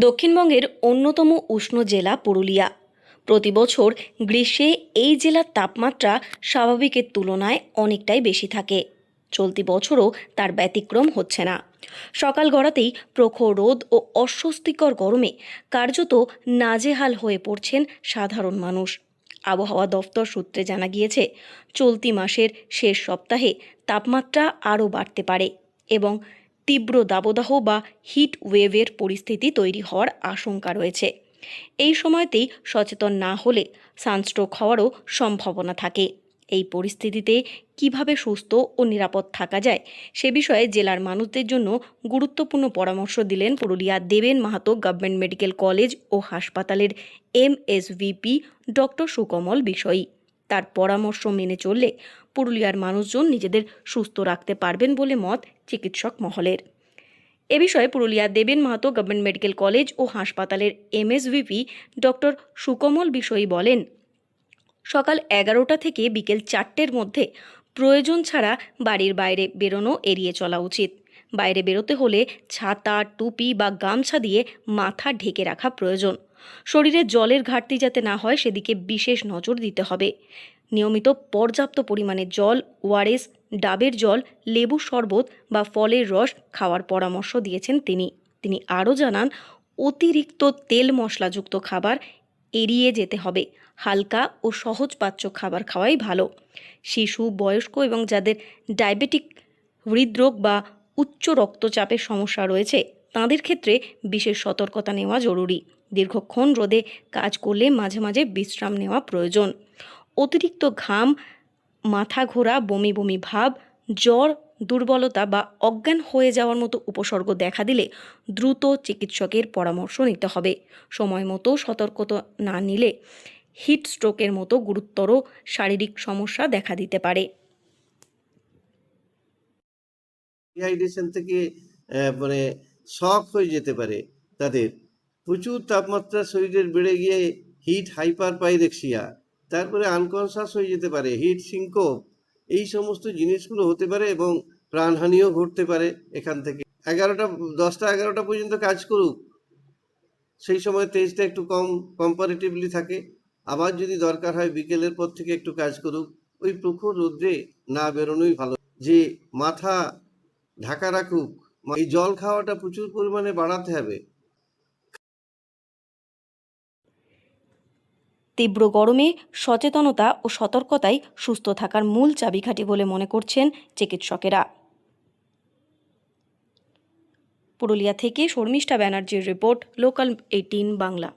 দক্ষিণবঙ্গের অন্যতম উষ্ণ জেলা পুরুলিয়া। প্রতি বছর গ্রীষ্মে এই জেলার তাপমাত্রা স্বাভাবিকের তুলনায় অনেকটাই বেশি থাকে। চলতি বছরও তার ব্যতিক্রম হচ্ছে না। সকাল গড়াতেই প্রখর রোদ ও অস্বস্তিকর গরমে কার্যত নাজেহাল হয়ে পড়ছেন সাধারণ মানুষ। আবহাওয়া দফতর সূত্রে জানা গিয়েছে, চলতি মাসের শেষ সপ্তাহে তাপমাত্রা আরও বাড়তে পারে এবং তীব্র দাবদাহ বা হিট ওয়েভের পরিস্থিতি তৈরি হওয়ার আশঙ্কা রয়েছে। এই সময়তেই সচেতন না হলে সানস্ট্রোক হওয়ারও সম্ভাবনা থাকে। এই পরিস্থিতিতে কিভাবে সুস্থ ও নিরাপদ থাকা যায় সে বিষয়ে জেলার মানুষদের জন্য গুরুত্বপূর্ণ পরামর্শ দিলেন পুরুলিয়া দেবেন মাহাতো গভর্নমেন্ট মেডিকেল কলেজ ও হাসপাতালের এমএসভিপি ডক্টর সুকমল বিষয়ী। তার পরামর্শ মেনে চললে পুরুলিয়ার মানুষজন নিজেদের সুস্থ রাখতে পারবেন বলে মত চিকিৎসক মহলের। এ বিষয়ে পুরুলিয়া দেবেন মাহাতো গভর্নমেন্ট মেডিকেল কলেজ ও হাসপাতালের এমএসভিপি ডক্টর সুকমল বিষয়ী বলেন, সকাল 11টা থেকে বিকেল 4টের মধ্যে প্রয়োজন ছাড়া বাড়ির বাইরে বেরোনো এড়িয়ে চলা উচিত। বাইরে বেরোতে হলে ছাতা, টুপি বা গামছা দিয়ে মাথা ঢেকে রাখা প্রয়োজন। শরীরে জলের ঘাটতি যাতে না হয় সেদিকে বিশেষ নজর দিতে হবে। নিয়মিত পর্যাপ্ত পরিমাণে জল, ওআরএস, ডাবের জল, লেবুর শরবত বা ফলের রস খাওয়ার পরামর্শ দিয়েছেন তিনি আরও জানান, অতিরিক্ত তেল মশলাযুক্ত খাবার এড়িয়ে যেতে হবে। হালকা ও সহজপাচ্য খাবার খাওয়াই ভালো। শিশু, বয়স্ক এবং যাদের ডায়াবেটিক, হৃদরোগ বা উচ্চ রক্তচাপের সমস্যা রয়েছে তাদের ক্ষেত্রে বিশেষ সতর্কতা নেওয়া জরুরি। দীর্ঘক্ষণ রোদে কাজ করলে মাঝে মাঝে বিশ্রাম নেওয়া প্রয়োজন। অতিরিক্ত ঘাম, মাথা ঘোরা, বমি বমি ভাব, জ্বর, দুর্বলতা বা অজ্ঞান হয়ে যাওয়ার মতো উপসর্গ দেখা দিলে দ্রুত চিকিৎসকের পরামর্শ নিতে হবে। সময় মতো সতর্কতা না নিলে হিট স্ট্রোকের মতো গুরুতর শারীরিক সমস্যা দেখা দিতে পারে। ডিহাইড্রেশন থেকে মানে শক হয়ে যেতে পারে। তাদের প্রচুর তাপমাত্রা শরীরের বেড়ে গিয়ে হিট হাইপার পাইরেক্সিয়া, তারপরে আনকনসাস হয়ে যেতে পারে, হিট সিঙ্কোপ, এই সমস্ত জিনিসগুলো হতে পারে এবং প্রাণহানিও ঘটতে পারে এখান থেকে। 10টা-11টা পর্যন্ত কাজ করুক, সেই সময় তেজটা একটু কম কম্পারেটিভলি থাকে। আবার যদি দরকার হয় বিকেলের পর থেকে একটু কাজ করুক। ওই প্রখর রোদ্রে না বেরোনোই ভালো। যে মাথা ঢাকা রাখুক, এই জল খাওয়াটা প্রচুর পরিমাণে বাড়াতে হবে। তীব্র গরমে সচেতনতা ও সতর্কতাই সুস্থ থাকার মূল চাবিকাঠি বলে মনে করছেন চিকিৎসকেরা। পুরুলিয়া থেকে শর্মিষ্ঠা ব্যানার্জির রিপোর্ট, লোকাল 18 বাংলা।